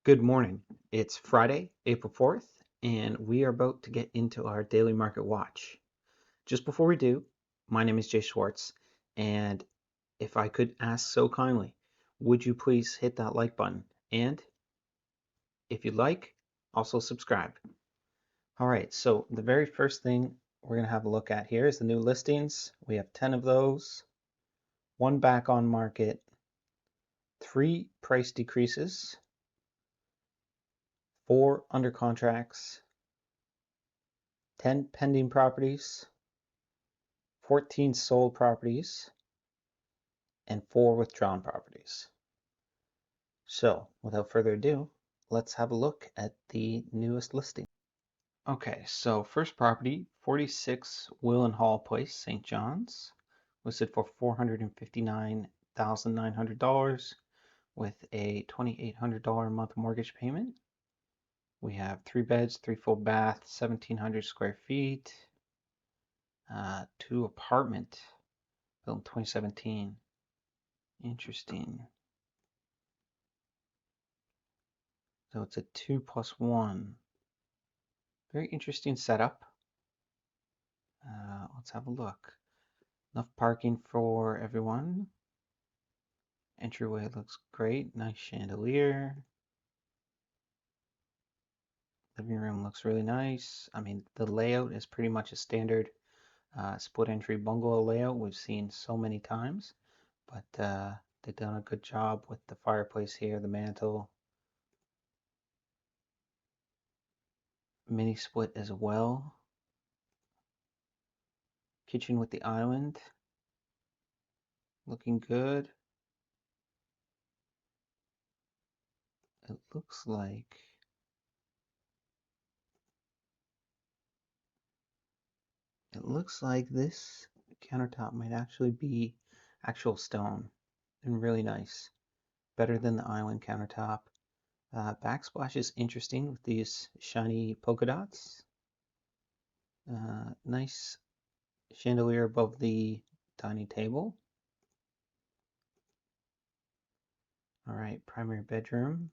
Good morning. It's Friday, April 4th, and we are about to get into our daily market watch. Just before we do, my name is Jay Schwartz, and if I could ask so kindly, would you please hit that like button? And if you'd like, also subscribe. All right, so the very first thing we're going to have a look at here is the new listings. We have 10 of those, one back on market, 3 price decreases, 4 under contracts, 10 pending properties, 14 sold properties, and 4 withdrawn properties. So, without further ado, let's have a look at the newest listing. Okay, so first property, 46 Willenhall Place, St. John's, listed for $459,900 with a $2,800 a month mortgage payment. We have 3 beds, 3 full baths, 1,700 square feet, 2 apartment, built in 2017. Interesting. So it's a 2+1. Very interesting setup. Let's have a look. Enough parking for everyone. Entryway looks great. Nice chandelier. Living room looks really nice. I mean, the layout is pretty much a standard split entry bungalow layout we've seen so many times. But they've done a good job with the fireplace here, the mantle. Mini split as well. Kitchen with the island. Looking good. It looks like this countertop might actually be actual stone and really nice. Better than the island countertop. Backsplash is interesting with these shiny polka dots. Nice chandelier above the dining table. All right, primary bedroom.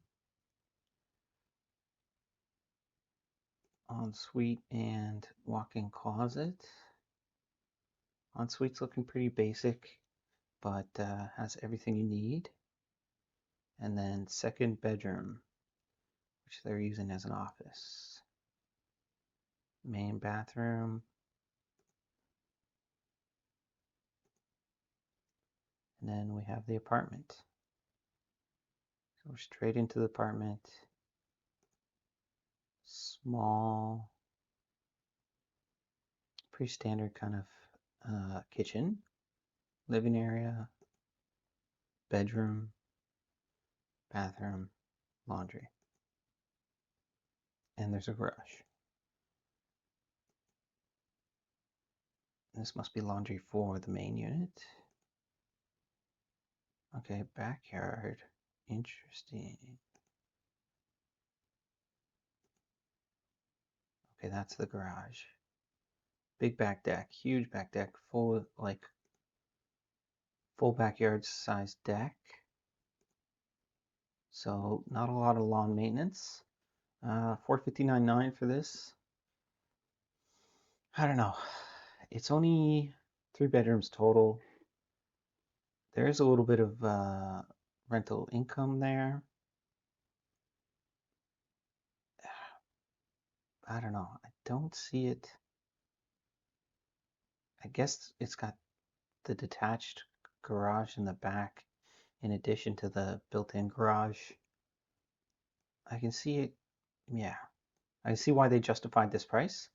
Ensuite and walk-in closet. Ensuite's looking pretty basic, but has everything you need. And then second bedroom, which they're using as an office. Main bathroom. And then we have the apartment. So we're straight into the apartment. Small, pretty standard kind of kitchen, living area, bedroom, bathroom, laundry. And there's a garage. This must be laundry for the main unit. Okay, backyard. Interesting. Okay, that's the garage. Big back deck, huge back deck, full backyard size deck. So not a lot of lawn maintenance. $459.9 for this. I don't know. It's only 3 bedrooms total. There is a little bit of rental income there. I don't know. I don't see it. I guess it's got the detached garage in the back in addition to the built-in garage. I can see it. Yeah. I can see why they justified this price.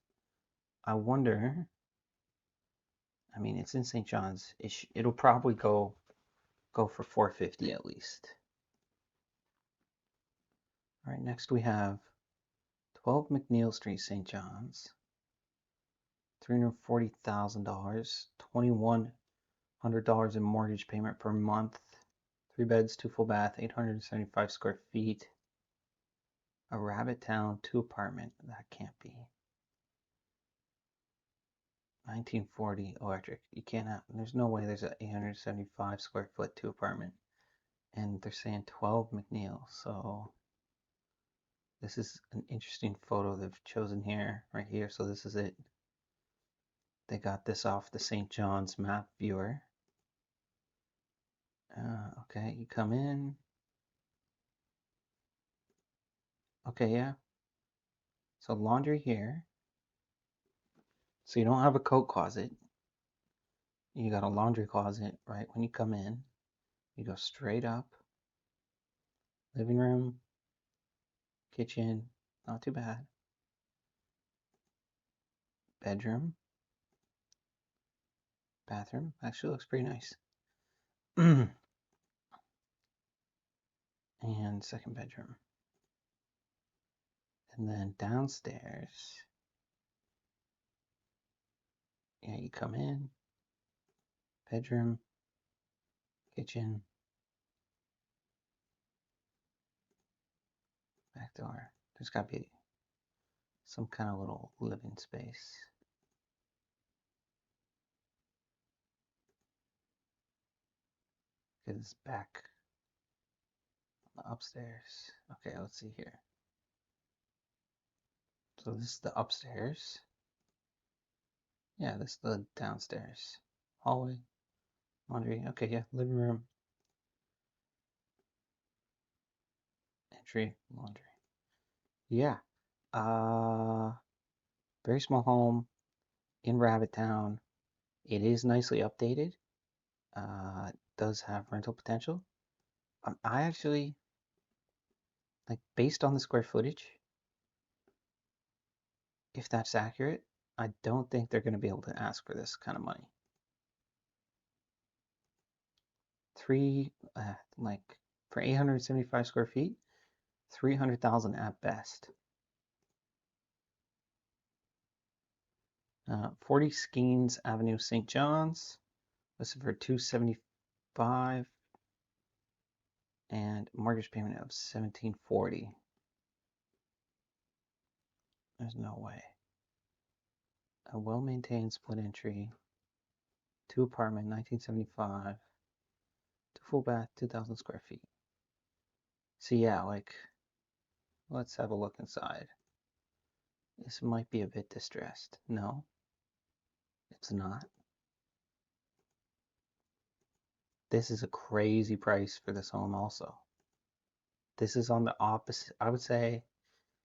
I wonder. I mean, it's in St. John's. It'll probably go for 450 at least. All right, next we have 12 Mcneil Street, St. John's. $340,000, $2,100 in mortgage payment per month. 3 beds, 2 full bath, 875 square feet. A Rabbit Town 2 apartment. That can't be. 1940 electric. You can't have, there's no way there's an 875 square foot 2 apartment. And they're saying 12 Mcneil, so This is an interesting photo they've chosen here, right here. So this is it. They got this off the St. John's map viewer. Okay, you come in. Okay, yeah. So laundry here. So you don't have a coat closet. You got a laundry closet right when you come in. You go straight up. Living room, kitchen, not too bad. Bedroom, bathroom, actually looks pretty nice. And second bedroom. And then downstairs, yeah, you come in, bedroom, kitchen, back door. There's got to be some kind of little living space. It's back upstairs. Okay, let's see here. So this is the upstairs. Yeah, this is the downstairs. Hallway, laundry. Okay, yeah, living room, entry, laundry. Yeah. Very small home in Rabbit Town. It is nicely updated. It does have rental potential. I actually, like, based on the square footage, if that's accurate, I don't think they're going to be able to ask for this kind of money. Like, for 875 square feet, 300,000 at best. 40 Skanes Avenue, St. John's, listed for 275, and mortgage payment of 1740. There's no way. A well-maintained split entry, 2-apartment, 1975, 2 full bath, 2,000 square feet. So yeah, like, let's have a look inside. This might be a bit distressed. No, it's not. This is a crazy price for this home also. This is on the opposite, I would say,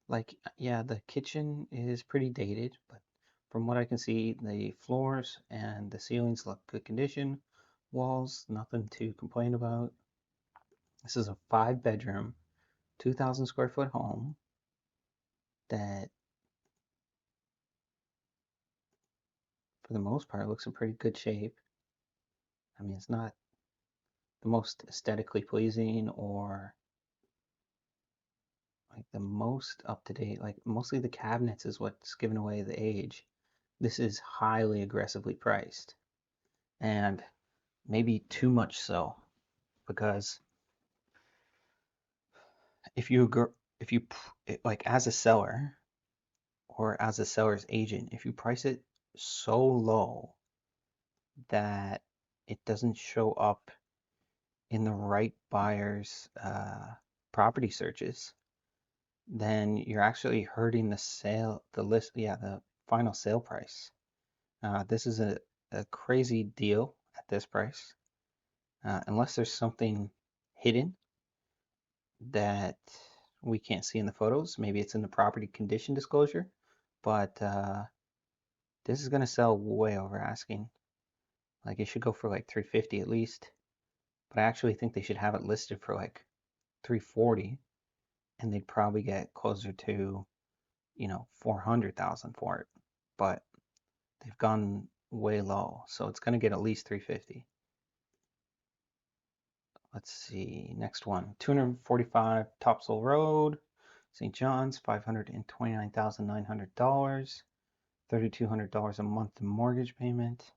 like, yeah, the kitchen is pretty dated, but from what I can see, the floors and the ceilings look good condition. Walls, nothing to complain about. This is a 5-bedroom, 2,000 square foot home that, for the most part, looks in pretty good shape. I mean, it's not the most aesthetically pleasing or like the most up to date. Like, mostly the cabinets is what's giving away the age. This is highly aggressively priced, and maybe too much so, because if you like, as a seller or as a seller's agent, if you price it so low that it doesn't show up in the right buyer's property searches, then you're actually hurting the final sale price. This is a crazy deal at this price, unless there's something hidden that we can't see in the photos. Maybe it's in the property condition disclosure, but this is going to sell way over asking. Like, it should go for like 350 at least, but I actually think they should have it listed for like 340, and they'd probably get closer to, 400,000 for it. But they've gone way low, so it's going to get at least 350. Let's see, next one, 245 Topsail Road, St. John's, $529,900, $3,200 a month in mortgage payment.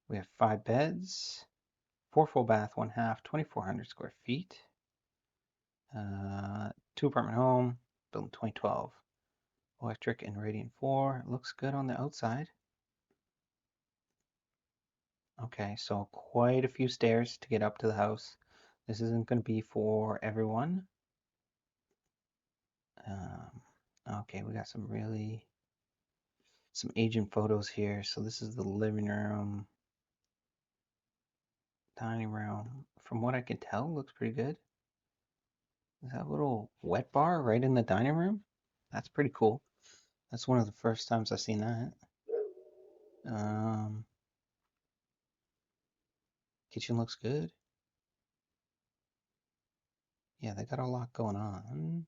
We have 5 beds, 4 full bath, 1 half, 2,400 square feet. 2-apartment home, built in 2012. Electric and radiant floor. Looks good on the outside. Okay, so quite a few stairs to get up to the house. This isn't going to be for everyone. Okay, we got some aging photos here. So this is the living room, dining room. From what I can tell, looks pretty good. Is that a little wet bar right in the dining room? That's pretty cool. That's one of the first times I've seen that. Um, Kitchen looks good. Yeah, they got a lot going on.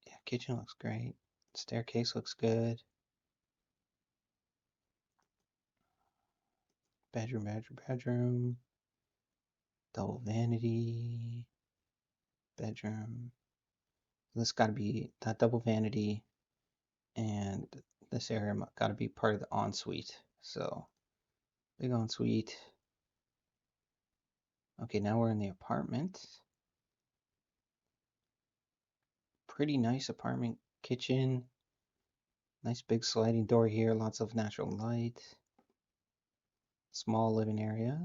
Yeah, kitchen looks great. Staircase looks good. Bedroom. Double vanity. Bedroom. This got to be that double vanity, and this area got to be part of the ensuite. So, big ensuite. Okay, now we're in the apartment. Pretty nice apartment. Kitchen. Nice big sliding door here. Lots of natural light. Small living area.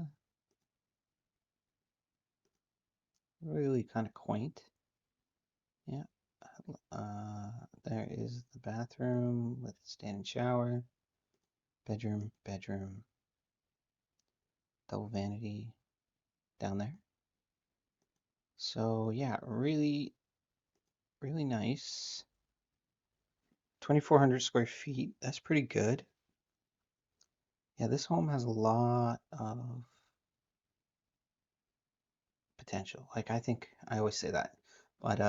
Really kind of quaint. Yeah. There is the bathroom with standing shower. Bedroom. Double vanity down there. So yeah, really nice. 2,400 square feet. That's pretty good. Yeah, this home has a lot of potential. Like I think I always say that, but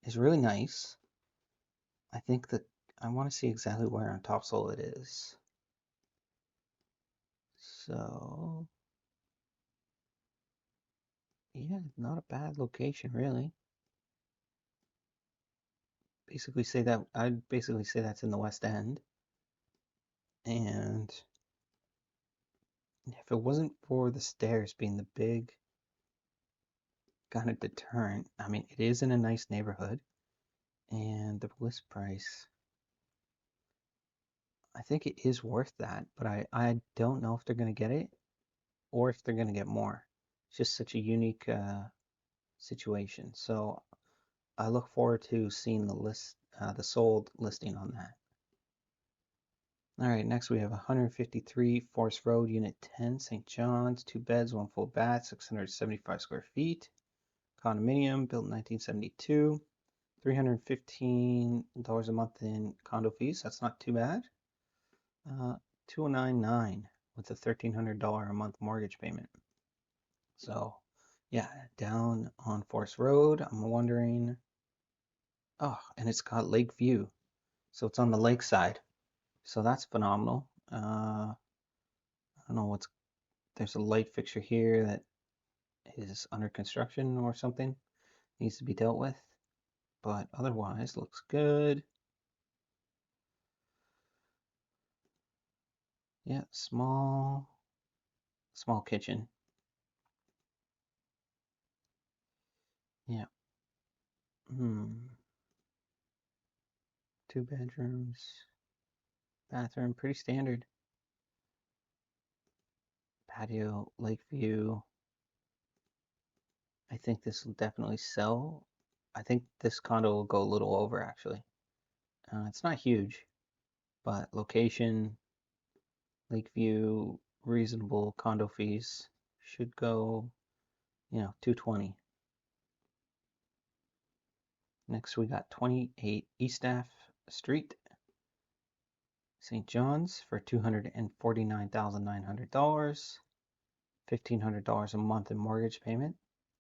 it's really nice. I think that I want to see exactly where on Topsail it is. So yeah, not a bad location really. I'd basically say that's in the West End. And if it wasn't for the stairs being the big kind of deterrent, I mean, it is in a nice neighborhood, and the list price, I think it is worth that, but I don't know if they're going to get it or if they're going to get more. It's just such a unique situation. So I look forward to seeing the sold listing on that. All right, next we have 153 Forest Road, Unit 10, St. John's, 2 beds, 1 full bath, 675 square feet. Condominium, built in 1972. $315 a month in condo fees. That's not too bad. 299 with a $1,300 a month mortgage payment. So, yeah, down on Forest Road. I'm wondering. Oh, and it's got lake view, so it's on the lake side. So that's phenomenal. I don't know what's. There's a light fixture here that is under construction or something. Needs to be dealt with, but otherwise looks good. Yeah, small kitchen. Yeah. 2 bedrooms, bathroom, pretty standard. Patio, lake view. I think this will definitely sell. I think this condo will go a little over actually. It's not huge, but location, lake view, reasonable condo fees should go, 220. Next we got 28 Eastaff Street, St. John's for $249,900, $1,500 a month in mortgage payment,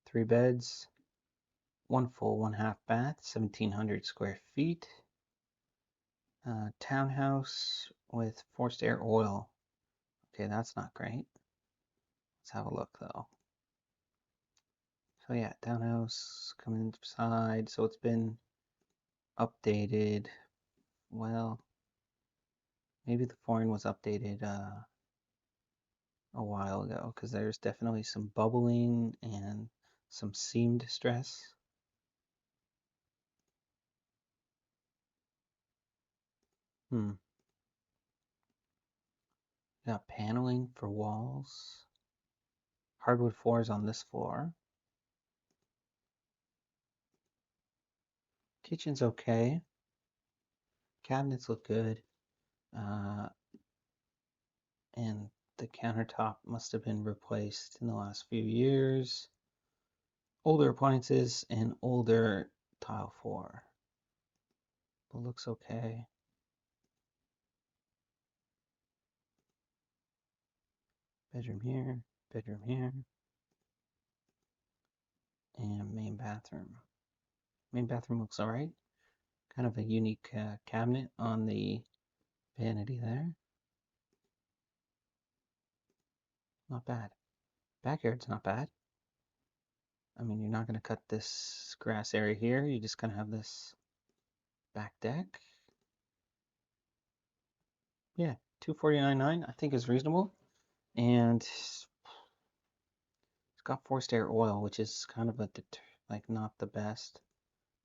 3 beds, 1 full, 1 half bath, 1,700 square feet. Townhouse with forced air oil. Okay, that's not great. Let's have a look though. So yeah, townhouse coming inside. So it's been updated. Well, maybe the flooring was updated a while ago because there's definitely some bubbling and some seam distress. Got paneling for walls. Hardwood floors on this floor. Kitchen's okay. Cabinets look good. And the countertop must have been replaced in the last few years. Older appliances and older tile floor. But looks okay. Bedroom here, and main bathroom. Main bathroom looks alright. Kind of a unique cabinet on the vanity there. Not bad. Backyard's not bad. I mean, you're not going to cut this grass area here. You're just going to have this back deck. Yeah, $249.9 I think is reasonable. And it's got forced air oil, which is kind of like not the best.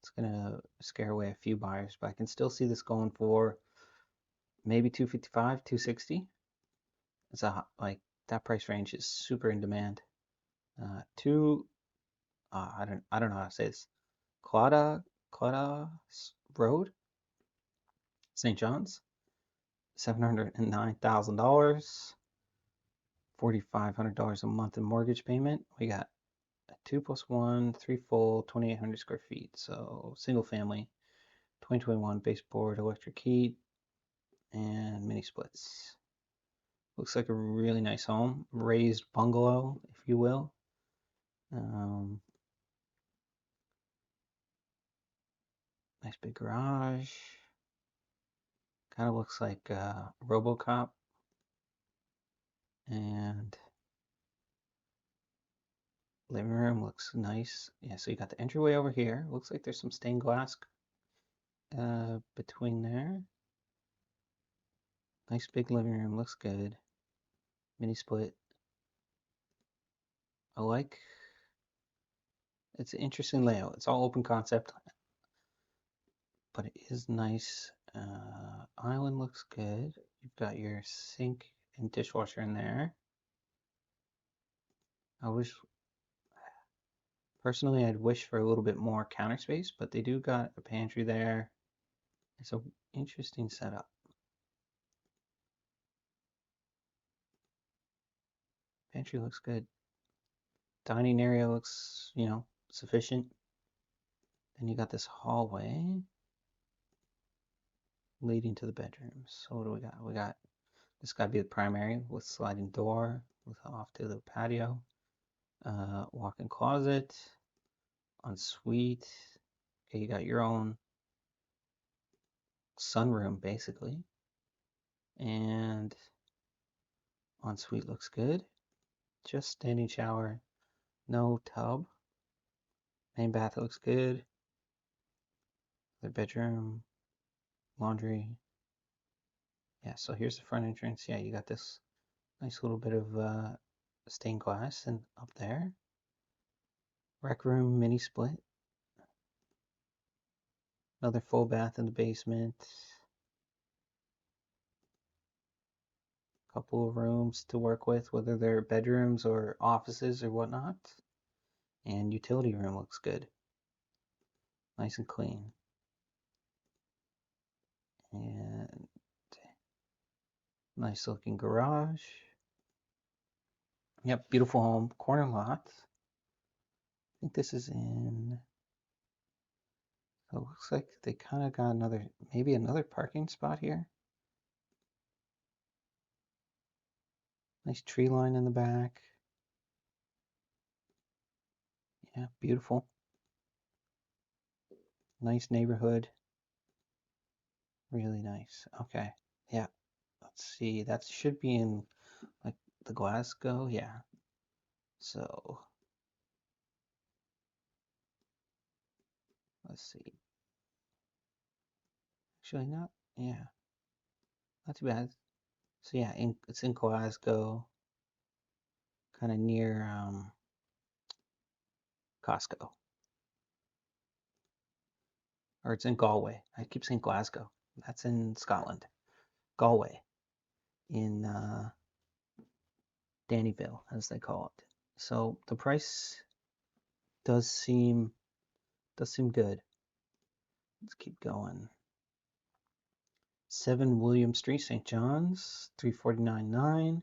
It's gonna scare away a few buyers, but I can still see this going for maybe 255, 260. It's like that price range is super in demand. I don't know how to say this. Claddagh Road, St. John's, $709,000, $4,500 a month in mortgage payment. We got a 2+1, 3 full, 2,800 square feet. So single family, 2021 baseboard, electric heat, and mini splits. Looks like a really nice home, raised bungalow, if you will. Nice big garage. Kind of looks like RoboCop. And living room looks nice. Yeah, so you got the entryway over here. Looks like there's some stained glass between there. Nice big living room, looks good. Mini split. I like, it's an interesting layout. It's all open concept, but it is nice. Island looks good. You've got your sink and dishwasher in there. Personally, I'd wish for a little bit more counter space, but they do got a pantry there. It's an interesting setup. Pantry looks good. Dining area looks, sufficient. Then you got this hallway leading to the bedrooms. So what do we got? We got this got to be the primary with sliding door with off to the patio. Walk-in closet, ensuite. Okay, you got your own sunroom basically, and ensuite looks good. Just standing shower, no tub. Main bath looks good. The bedroom, laundry. Yeah, so here's the front entrance. Yeah, you got this nice little bit of stained glass and up there. Rec room, mini split. Another full bath in the basement. Couple of rooms to work with, whether they're bedrooms or offices or whatnot. And utility room looks good. Nice and clean. And nice looking garage. Yep, beautiful home. Corner lot. I think this is in. So it looks like they kind of got maybe another parking spot here. Nice tree line in the back. Yeah, beautiful. Nice neighborhood. Really nice. Okay. Yeah. Let's see. That should be in like the Glasgow. Yeah. So let's see. Actually, not. Yeah. Not too bad. So yeah, it's in Glasgow, kind of near Costco, or it's in Galway. I keep saying Glasgow. That's in Scotland. Galway, in Dannyville, as they call it. So the price does seem good. Let's keep going. 7 William Street, St. John's, $349.9.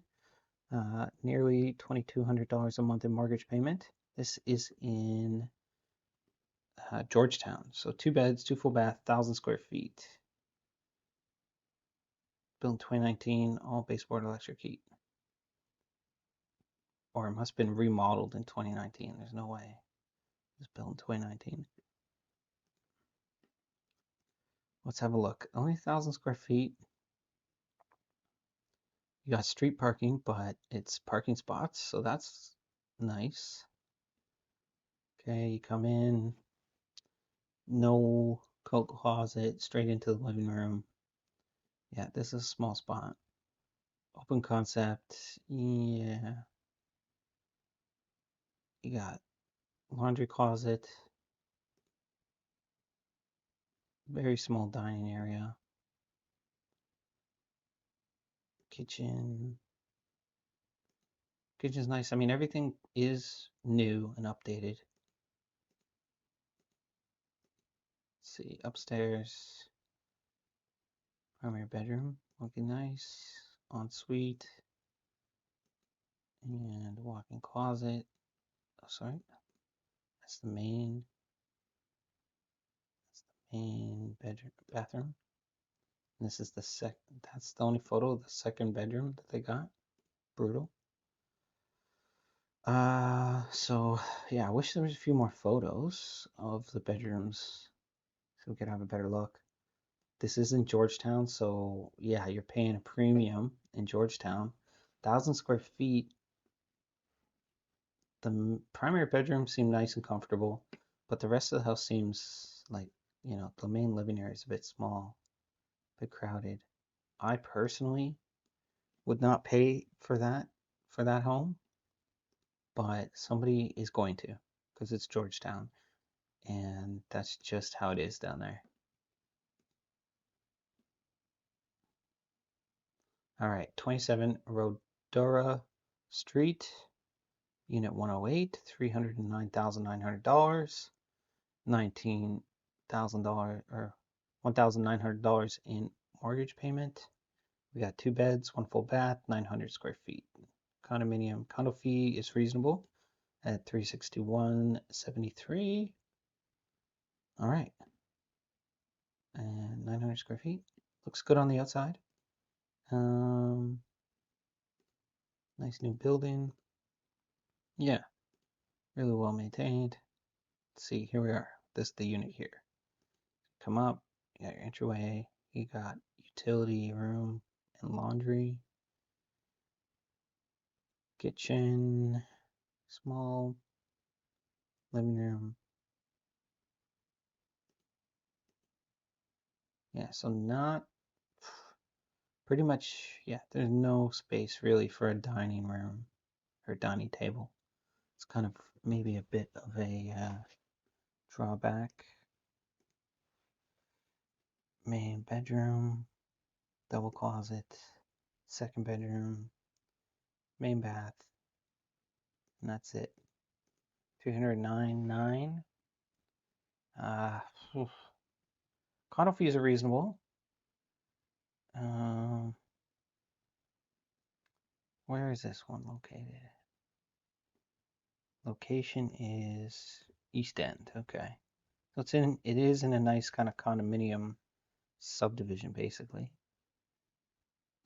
Nearly $2,200 a month in mortgage payment. This is in Georgetown. So 2 beds, 2 full bath, 1,000 square feet. Built in 2019, all baseboard electric heat. Or it must have been remodeled in 2019. There's no way. It was built in 2019. Let's have a look. Only 1,000 square feet. You got street parking, but it's parking spots, so that's nice. Okay, you come in, no coat closet, straight into the living room. Yeah, this is a small spot. Open concept, yeah. You got laundry closet, very small dining area, kitchen. Kitchen's nice. I mean, everything is new and updated. Let's see, upstairs, primary bedroom, looking nice, ensuite, and walk-in closet. Oh, sorry, that's the main bedroom, bathroom. And this is the that's the only photo of the second bedroom that they got. Brutal. So yeah, I wish there was a few more photos of the bedrooms so we could have a better look. This is in Georgetown, so yeah, you're paying a premium in Georgetown. 1,000 square feet. The primary bedroom seemed nice and comfortable, but the rest of the house seems like, the main living area is a bit small, a bit crowded. I personally would not pay for that home, but somebody is going to because it's Georgetown, and that's just how it is down there. All right, 27 Rhodora Street, Unit 108, $309,900, $19,000 or $1,900 in mortgage payment. We got 2 beds, 1 full bath, 900 square feet. Condominium condo fee is reasonable at $361.73. All right, and 900 square feet. Looks good on the outside. Nice new building. Yeah, really well maintained. Let's see, here we are. This is the unit here. Come up, you got your entryway, you got utility room and laundry. Kitchen, small living room. Yeah, so not pretty much, yeah, there's no space really for a dining room or dining table. It's kind of maybe a bit of a drawback. Main bedroom, double closet, second bedroom, main bath, and that's it. $309.9. Condo fees are reasonable. Where is this one located? Location is East End. Okay. So it is in a nice kind of condominium subdivision, basically.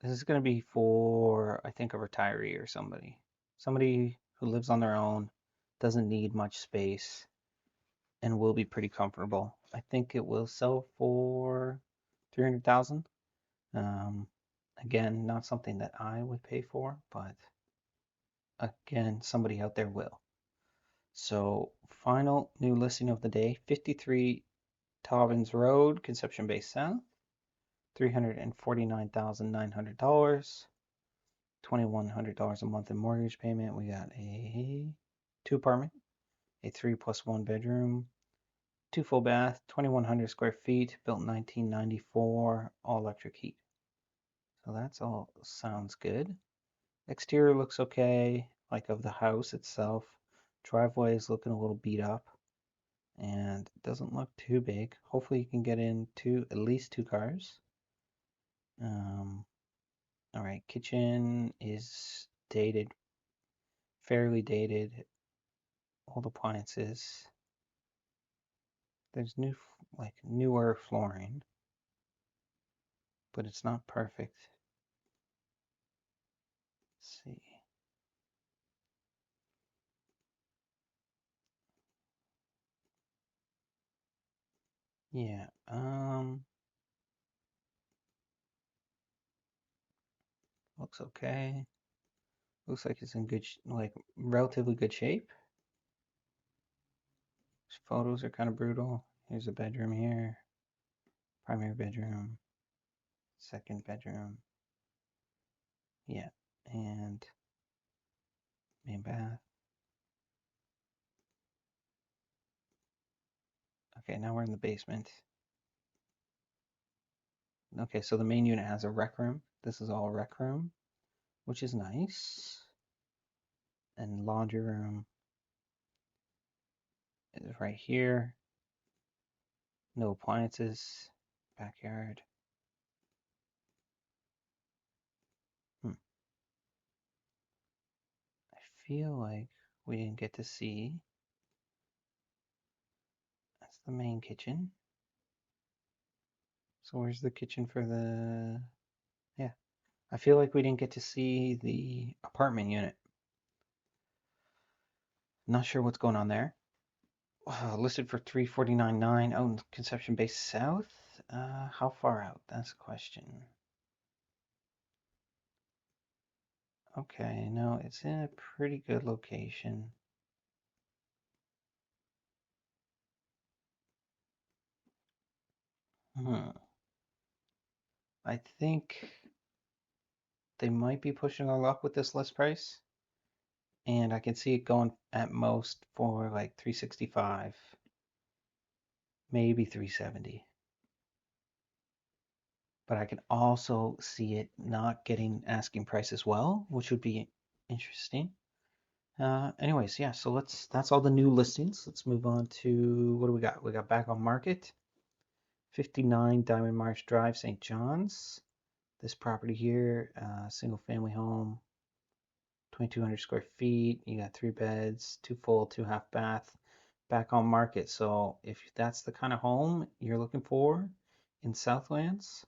This is going to be for, I think, a retiree or somebody who lives on their own, doesn't need much space, and will be pretty comfortable. I think it will sell for 300,000. Again, not something that I would pay for, but again, somebody out there will. So, final new listing of the day, 53 Tobins Road, Conception Bay South, $349,900, $2,100 a month in mortgage payment. We got a 2 apartment, a 3+1 bedroom, 2 full bath, 2,100 square feet, built in 1994, all electric heat. So that's all sounds good. Exterior looks okay, like of the house itself. Driveway is looking a little beat up. and it doesn't look too big. Hopefully you can get in at least 2 cars. All right, kitchen is dated, fairly dated. Old appliances. There's newer flooring, but it's not perfect. Let's see. Yeah, looks okay. Looks like it's in relatively good shape. These photos are kind of brutal. Here's a bedroom here. Primary bedroom. Second bedroom. Yeah, and main bath. Okay, now we're in the basement. Okay, so the main unit has a rec room. This is all rec room, which is nice. And laundry room is right here. No appliances. Backyard. I feel like we didn't get to see. That's the main kitchen. So where's the kitchen for the... Yeah. I feel like we didn't get to see the apartment unit. Not sure what's going on there. Listed for $349.9. Oh, Conception Bay South? How far out? That's the question. Okay, no, it's in a pretty good location. I think they might be pushing their luck with this list price. And I can see it going at most for like 365, maybe 370. But I can also see it not getting asking price as well, which would be interesting. Anyways, yeah, so that's all the new listings. Let's move on to what do we got? We got back on market. 59 Diamond Marsh Drive, St. John's. This property here, single family home, 2,200 square feet. You got 3 beds, 2 full, 2 half bath, back on market. So if that's the kind of home you're looking for in Southlands,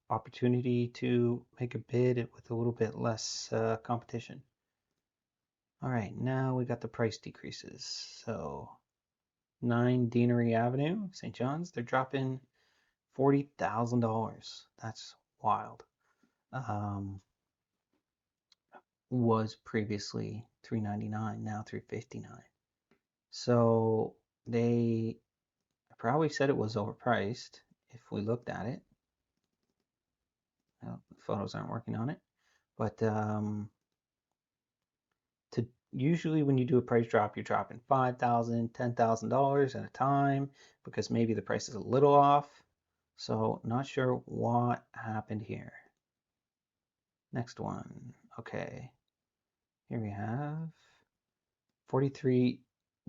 opportunity to make a bid with a little bit less competition. All right, now we got the price decreases. So 9 Deanery Avenue, St. John's, they're dropping $40,000. That's wild. Was previously $399, now $359. So they probably said it was overpriced if we looked at it. Well, the photos aren't working on it, but to usually when you do a price drop, you're dropping $5,000, $10,000 at a time because maybe the price is a little off. So not sure what happened here. Next one. Okay. Here we have 43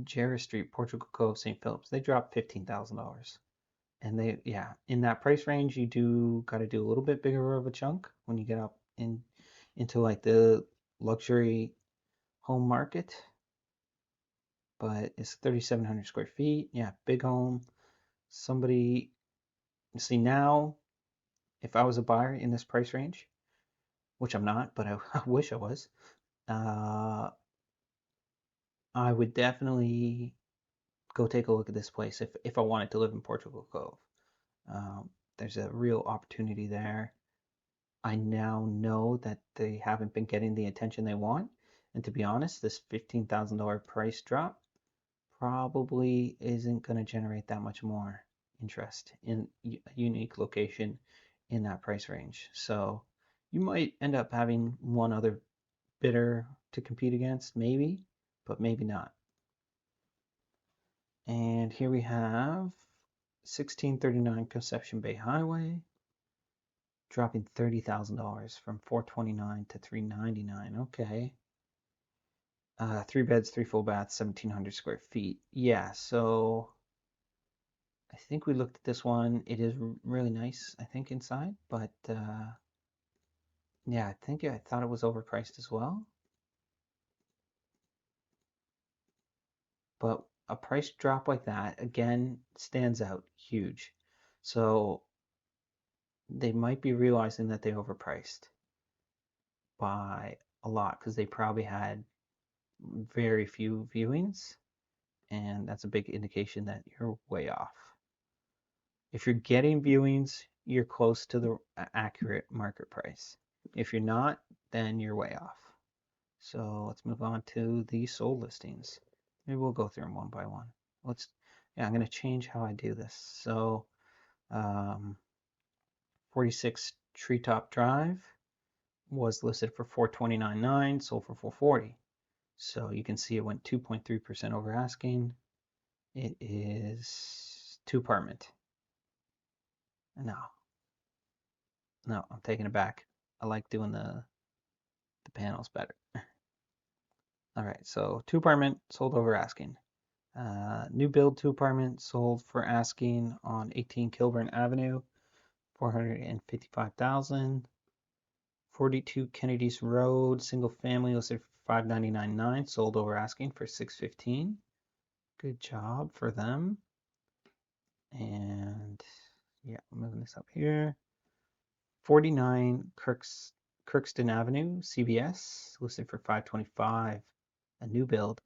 Jarrah Street, Portugal Cove, St. Phillips. They dropped $15,000. And in that price range, you do got to do a little bit bigger of a chunk when you get up into like the luxury home market. But it's 3,700 square feet. Yeah, big home. Somebody, see now, if I was a buyer in this price range, which I'm not, but I wish I was, I would definitely go take a look at this place if I wanted to live in Portugal Cove. There's a real opportunity there. I now know that they haven't been getting the attention they want. And to be honest, this $15,000 price drop probably isn't going to generate that much more interest in a unique location in that price range. So you might end up having one other bidder to compete against, maybe, but maybe not. And here we have 1639 Conception Bay Highway, dropping $30,000 from $429 to $399. Okay. 3 beds, 3 full baths, 1,700 square feet. Yeah, so I think we looked at this one. It is really nice, I think, inside, but yeah, I thought it was overpriced as well. But a price drop like that, again, stands out huge. So they might be realizing that they overpriced by a lot because they probably had very few viewings, and that's a big indication that you're way off. If you're getting viewings, you're close to the accurate market price. If you're not, then you're way off. So let's move on to the sold listings. Maybe we'll go through them one by one. Yeah, I'm going to change how I do this. So 46 Treetop Drive was listed for $429.9, sold for $440. So you can see it went 2.3% over asking. It is 2 apartment. No, I'm taking it back. I like doing the panels better. All right, so 2 apartment sold over asking. New build 2 apartment sold for asking on 18 Kilburn Avenue, $455,000. 42 Kennedy's Road, single family listed for $599.9, sold over asking for $615. Good job for them. And yeah, moving this up here. 49 Kirkston Avenue, CBS, listed for $525, a new build,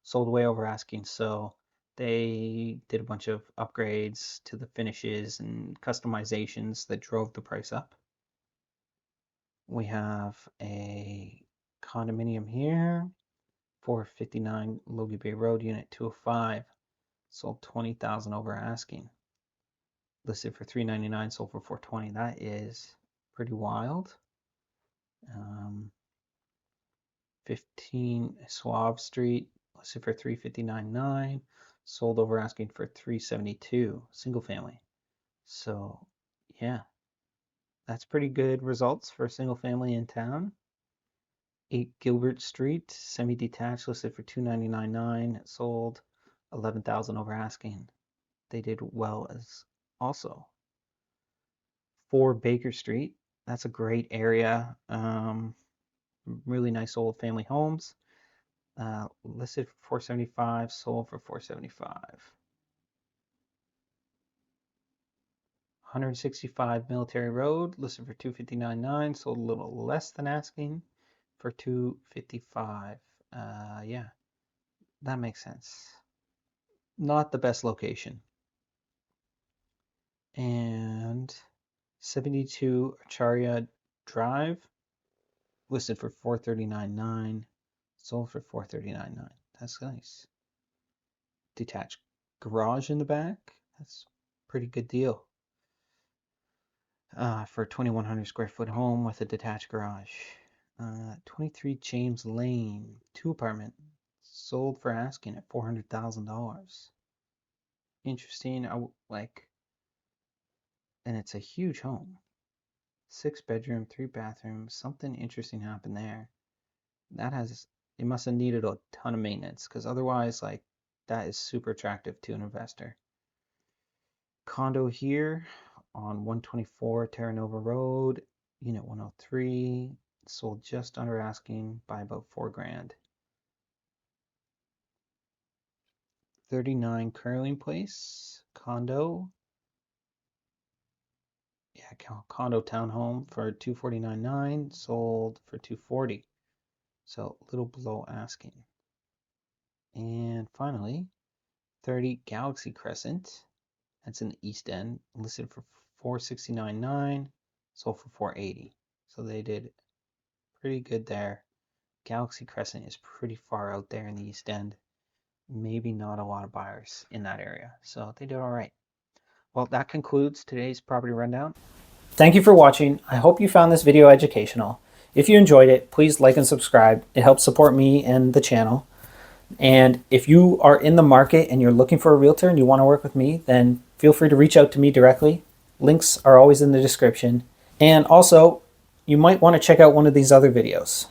sold way over asking. So they did a bunch of upgrades to the finishes and customizations that drove the price up. We have a condominium here, 459 Logie Bay Road, Unit 205, sold 20,000 over asking. Listed for $399, sold for $420. That is pretty wild. 15 Suave Street, listed for $359.9, sold over asking for $372. Single family. So yeah, that's pretty good results for a single family in town. 8 Gilbert Street, semi-detached, listed for $299.9, sold 11,000 over asking. They did well as also. 4 Baker Street, that's a great area. Really nice old family homes. Listed for $475, sold for $475. 165 Military Road, listed for $259.9, sold a little less than asking for $255. Yeah, that makes sense. Not the best location. And 72 Acharya Drive, listed for $439.9, sold for $439.9. That's nice. Detached garage in the back. That's a pretty good deal. For a 2,100 square foot home with a detached garage. 23 James Lane, 2 apartment, sold for asking at $400,000. Interesting. And it's a huge home. 6 bedroom, 3 bathrooms. Something interesting happened there. It must have needed a ton of maintenance, because otherwise, that is super attractive to an investor. Condo here on 124 Terra Nova Road, Unit 103, sold just under asking by about $4,000. 39 Curling Place, condo. Yeah, condo townhome for $249.9, sold for $240. So a little below asking. And finally, 30 Galaxy Crescent. That's in the East End, listed for $469.9, sold for $480. So they did pretty good there. Galaxy Crescent is pretty far out there in the East End. Maybe not a lot of buyers in that area. So they did all right. Well, that concludes today's property rundown. Thank you for watching. I hope you found this video educational. If you enjoyed it, please like and subscribe. It helps support me and the channel. And if you are in the market and you're looking for a realtor and you want to work with me, then feel free to reach out to me directly. Links are always in the description. And also, you might want to check out one of these other videos.